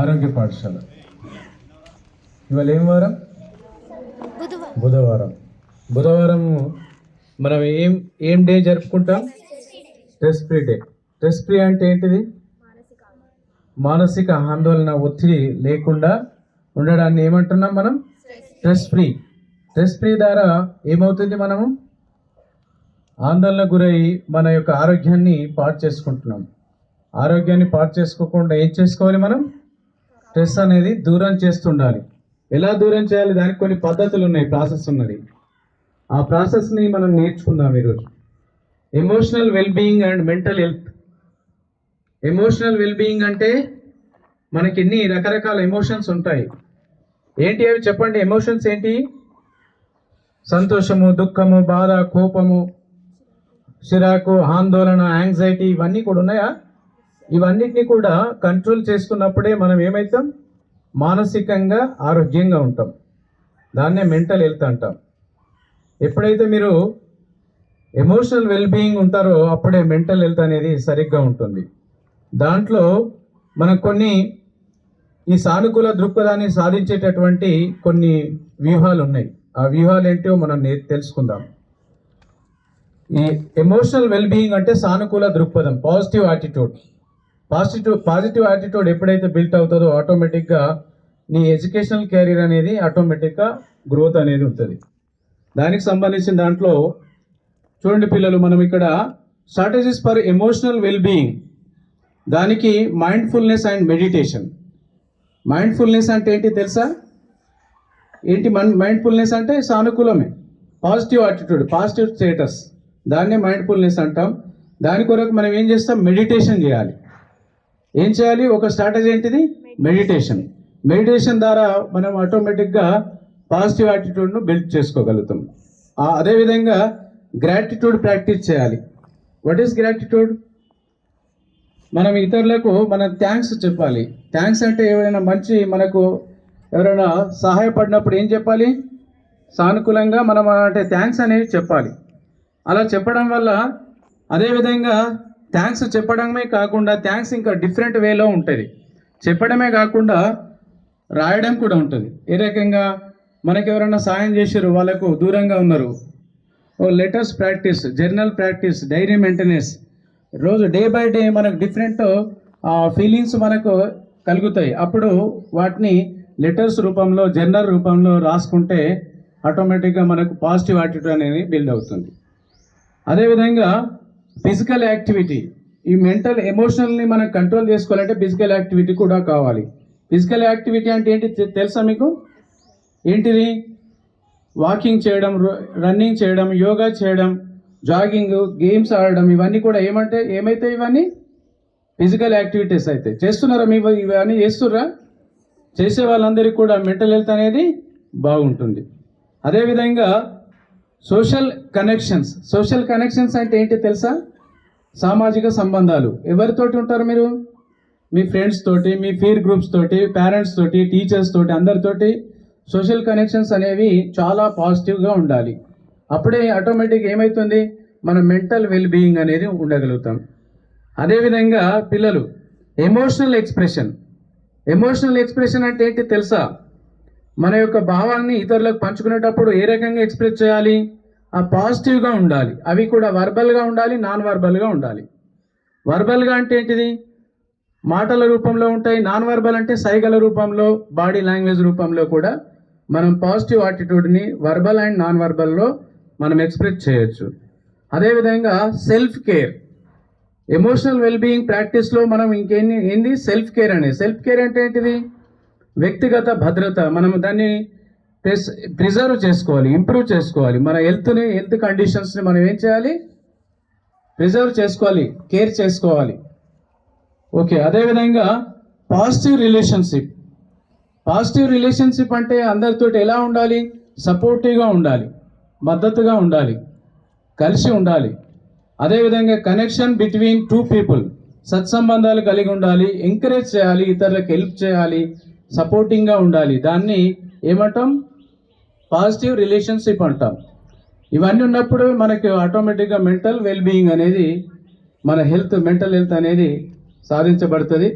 ఆరోగ్య పాఠశాల. ఇవాళ ఏం వారం? బుధవారం. బుధవారం మనం ఏం డే జరుపుకుంటాం? Stress free day. Stress free అంటే ఏంటిది? మానసిక ఆందోళన, ఒత్తిడి లేకుండా ఉండడాన్ని ఏమంటున్నాం మనం? Stress free. స్ట్రెస్ ఫ్రీ ద్వారా ఏమవుతుంది? మనము ఆందోళన గురై మన యొక్క ఆరోగ్యాన్ని పాడు చేసుకుంటున్నాం. ఆరోగ్యాన్ని పాడు చేసుకోకుండా ఏం చేసుకోవాలి? మనం స్ట్రెస్ అనేది దూరం చేస్తుండాలి. ఎలా దూరం చేయాలి? దానికి కొన్ని పద్ధతులు ఉన్నాయి, ప్రాసెస్ ఉన్నది. ఆ ప్రాసెస్ని మనం నేర్చుకుందాం ఈరోజు. Emotional wellbeing and mental health. Emotional wellbeing అంటే మనకి ఎన్ని రకరకాల ఎమోషన్స్ ఉంటాయి. ఏంటి అవి చెప్పండి? ఎమోషన్స్ ఏంటి? సంతోషము, దుఃఖము, బాధ, కోపము, చిరాకు, ఆందోళన, యాంగ్జైటీ, ఇవన్నీ కూడా ఉన్నాయా? ఇవన్నిటిని కూడా కంట్రోల్ చేసుకున్నప్పుడే మనం ఏమవుతాం? మానసికంగా ఆరోగ్యంగా ఉంటాం. దాన్నే మెంటల్ హెల్త్ అంటాం. ఎప్పుడైతే మీరు ఎమోషనల్ వెల్బీయింగ్ ఉంటారో అప్పుడే మెంటల్ హెల్త్ అనేది సరిగ్గా ఉంటుంది. దాంట్లో మనకు కొన్ని ఈ సానుకూల దృక్పథాన్ని సాధించేటటువంటి కొన్ని వ్యూహాలు ఉన్నాయి. ఆ వ్యూహాలు ఏంటో మనం తెలుసుకుందాం. ఈ ఎమోషనల్ వెల్బీయింగ్ అంటే సానుకూల దృక్పథం, పాజిటివ్ యాటిట్యూడ్. పాజిటివ్ యాటిట్యూడ్ ఎప్పుడైతే బిల్ట్ అవుతుందో ఆటోమేటిక్గా నీ ఎడ్యుకేషనల్ కెరీర్ అనేది ఆటోమేటిక్గా గ్రోత్ అనేది ఉంటుంది. దానికి సంబంధించిన దాంట్లో చూడండి పిల్లలు, మనం ఇక్కడ స్ట్రాటజీస్ ఫర్ ఎమోషనల్ వెల్బీయింగ్, దానికి మైండ్ఫుల్నెస్ అండ్ మెడిటేషన్. మైండ్ఫుల్నెస్ అంటే ఏంటి తెలుసా? ఏంటి మైండ్ఫుల్నెస్ అంటే? సానుకూలమే, పాజిటివ్ యాటిట్యూడ్, పాజిటివ్ స్టేటస్, దాన్నే మైండ్ఫుల్నెస్ అంటాం. దాని కొరకు మనం ఏం చేస్తాం? మెడిటేషన్ చేయాలి. ఏం చేయాలి? ఒక స్ట్రాటజీ ఏంటిది? మెడిటేషన్. మెడిటేషన్ ద్వారా మనం ఆటోమేటిక్గా పాజిటివ్ యాటిట్యూడ్ను బిల్డ్ చేసుకోగలుగుతాం. అదేవిధంగా గ్రాటిట్యూడ్ ప్రాక్టీస్ చేయాలి. What is gratitude? మనం ఇతరులకు మనం థ్యాంక్స్ చెప్పాలి. థ్యాంక్స్ అంటే ఎవరైనా మనకు ఎవరైనా సహాయపడినప్పుడు ఏం చెప్పాలి? సానుకూలంగా మనం అంటే థ్యాంక్స్ అనేది చెప్పాలి. అలా చెప్పడం వల్ల, అదేవిధంగా థ్యాంక్స్ చెప్పడమే కాకుండా థ్యాంక్స్ ఇంకా డిఫరెంట్ వేలో ఉంటుంది. చెప్పడమే కాకుండా రాయడం కూడా ఉంటుంది. ఏ రకంగా? మనకు ఎవరైనా సాయం చేశారు, వాళ్ళకు దూరంగా ఉన్నారు, letters practice, journal practice, diary maintenance. రోజు డే బై డే మనకు డిఫరెంట్ ఫీలింగ్స్ మనకు కలుగుతాయి. అప్పుడు వాటిని లెటర్స్ రూపంలో, జర్నల్ రూపంలో రాసుకుంటే ఆటోమేటిక్గా మనకు పాజిటివ్ యాటిట్యూడ్ అనేది బిల్డ్ అవుతుంది. అదేవిధంగా ఫిజికల్ యాక్టివిటీ. ఈ మెంటల్ ఎమోషనల్ని మనం కంట్రోల్ చేసుకోవాలంటే ఫిజికల్ యాక్టివిటీ కూడా కావాలి. ఫిజికల్ యాక్టివిటీ అంటే ఏంటి తెలుసా మీకు? ఏంటిది? వాకింగ్ చేయడం, రన్నింగ్ చేయడం, యోగా చేయడం, జాగింగ్, గేమ్స్ ఆడడం, ఇవన్నీ కూడా ఏమైతాయి? ఇవన్నీ ఫిజికల్ యాక్టివిటీస్ అయితే చేస్తున్నారా? ఇవన్నీ చేస్తుర్రా? చేసే వాళ్ళందరికీ కూడా మెంటల్ హెల్త్ అనేది బాగుంటుంది. అదేవిధంగా సోషల్ కనెక్షన్స్. సోషల్ కనెక్షన్స్ అంటే ఏంటి తెలుసా? సామాజిక సంబంధాలు. ఎవరితోటి ఉంటారు మీరు? మీ ఫ్రెండ్స్ తోటి, మీ పీర్ గ్రూప్స్ తోటి, పేరెంట్స్ తోటి, టీచర్స్ తోటి, అందరితోటి సోషల్ కనెక్షన్స్ అనేవి చాలా పాజిటివ్గా ఉండాలి. అప్పుడే ఆటోమేటిక్ ఏమవుతుంది? మన మెంటల్ వెల్బీయింగ్ అనేది ఉండగలుగుతాం. అదేవిధంగా పిల్లలు ఎమోషనల్ ఎక్స్ప్రెషన్. ఎమోషనల్ ఎక్స్ప్రెషన్ అంటే ఏంటి తెలుసా? మన యొక్క భావాన్ని ఇతరులకు పంచుకునేటప్పుడు ఏ రకంగా ఎక్స్ప్రెస్ చేయాలి? ఆ పాజిటివ్గా ఉండాలి. అవి కూడా వర్బల్గా ఉండాలి, నాన్ వర్బల్గా ఉండాలి. వర్బల్గా అంటే ఏంటిది? మాటల రూపంలో ఉంటాయి. నాన్ వర్బల్ అంటే సైగల రూపంలో, బాడీ లాంగ్వేజ్ రూపంలో కూడా మనం పాజిటివ్ యాటిట్యూడ్ని వర్బల్ అండ్ నాన్ వర్బల్లో మనం ఎక్స్ప్రెస్ చేయొచ్చు. అదేవిధంగా సెల్ఫ్ కేర్. ఎమోషనల్ వెల్బీయింగ్ ప్రాక్టీస్లో మనం ఏంది? సెల్ఫ్ కేర్ అనేది. సెల్ఫ్ కేర్ అంటే ఏంటిది? వ్యక్తిగత భద్రత. మనం దాన్ని ప్రిజర్వ్ చేసుకోవాలి, ఇంప్రూవ్ చేసుకోవాలి. మన హెల్త్ కండిషన్స్ని మనం ఏం చేయాలి? ప్రిజర్వ్ చేసుకోవాలి, కేర్ చేసుకోవాలి. ఓకే. అదేవిధంగా పాజిటివ్ రిలేషన్షిప్. పాజిటివ్ రిలేషన్షిప్ అంటే అందరితో ఎలా ఉండాలి? సపోర్టివ్గా ఉండాలి, మద్దతుగా ఉండాలి, కలిసి ఉండాలి. అదేవిధంగా కనెక్షన్ బిట్వీన్ టూ పీపుల్. సత్సంబంధాలు కలిగి ఉండాలి, ఎంకరేజ్ చేయాలి, ఇతరులకు హెల్ప్ చేయాలి, సపోర్టింగ్గా ఉండాలి. దాన్ని ఏమంటాం? పాజిటివ్ రిలేషన్షిప్ అంటాం. ఇవన్నీ ఉన్నప్పుడు మనకి ఆటోమేటిక్గా మెంటల్ వెల్బీయింగ్ అనేది, మన మెంటల్ హెల్త్ అనేది సాధించబడుతుంది.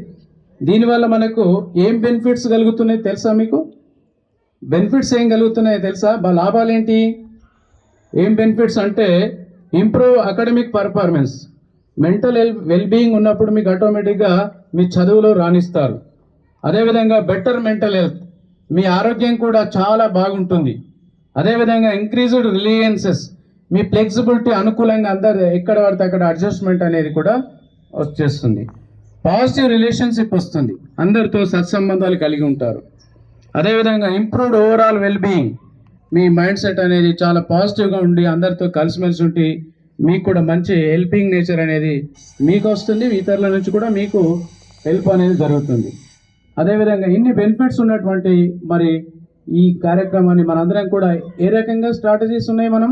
దీనివల్ల మనకు ఏం బెనిఫిట్స్ కలుగుతున్నాయి తెలుసా మీకు? బెనిఫిట్స్ ఏం కలుగుతున్నాయో తెలుసా? లాభాలు ఏంటి? ఏం బెనిఫిట్స్ అంటే improve academic performance, mental wellbeing ఉన్నప్పుడు మీకు ఆటోమేటిక్గా మీ చదువులో రాణిస్తారు. అదేవిధంగా బెటర్ మెంటల్ హెల్త్, మీ ఆరోగ్యం కూడా చాలా బాగుంటుంది. అదేవిధంగా ఇంక్రీజ్డ్ రిలియన్సెస్, మీ ఫ్లెక్సిబిలిటీ అనుకూలంగా అందరు ఎక్కడ పడితే అక్కడ అడ్జస్ట్మెంట్ అనేది కూడా వచ్చేస్తుంది. పాజిటివ్ రిలేషన్షిప్ వస్తుంది, అందరితో సత్సంబంధాలు కలిగి ఉంటారు. అదేవిధంగా ఇంప్రూవ్డ్ ఓవరాల్ వెల్బీయింగ్, మీ మైండ్ సెట్ అనేది చాలా పాజిటివ్గా ఉండి అందరితో కలిసిమెలిసి ఉండి మీకు కూడా మంచి హెల్పింగ్ నేచర్ అనేది మీకు వస్తుంది, ఇతరుల నుంచి కూడా మీకు హెల్ప్ అనేది జరుగుతుంది. అదేవిధంగా ఇన్ని బెనిఫిట్స్ ఉన్నటువంటి మరి ఈ కార్యక్రమాన్ని మనందరం కూడా ఏ రకంగా స్ట్రాటజీస్ ఉన్నాయి? మనం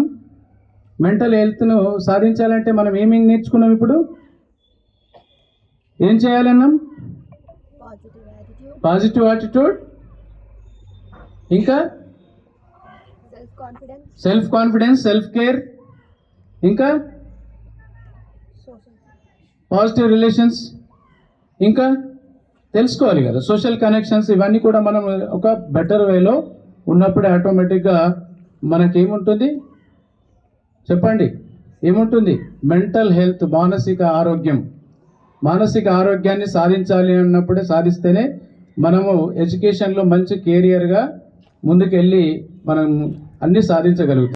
మెంటల్ హెల్త్ను సాధించాలంటే మనం ఏమేమి నేర్చుకున్నాం? ఇప్పుడు ఏం చేయాలన్నాం? పాజిటివ్ యాటిట్యూడ్, ఇంకా సెల్ఫ్ కాన్ఫిడెన్స్, సెల్ఫ్ కేర్, ఇంకా పాజిటివ్ రిలేషన్స్, ఇంకా తెలుసుకోవాలి కదా సోషల్ కనెక్షన్స్. ఇవన్నీ కూడా మనం ఒక బెటర్ వేలో ఉన్నప్పుడే ఆటోమేటిక్గా మనకేముంటుంది చెప్పండి? ఏముంటుంది? మెంటల్ హెల్త్, మానసిక ఆరోగ్యం. మానసిక ఆరోగ్యాన్ని సాధించాలి అన్నప్పుడే, సాధిస్తేనే మనము ఎడ్యుకేషన్లో మంచి కెరియర్గా ముందుకెళ్ళి మనం అన్నీ సాధించగలుగుతాం.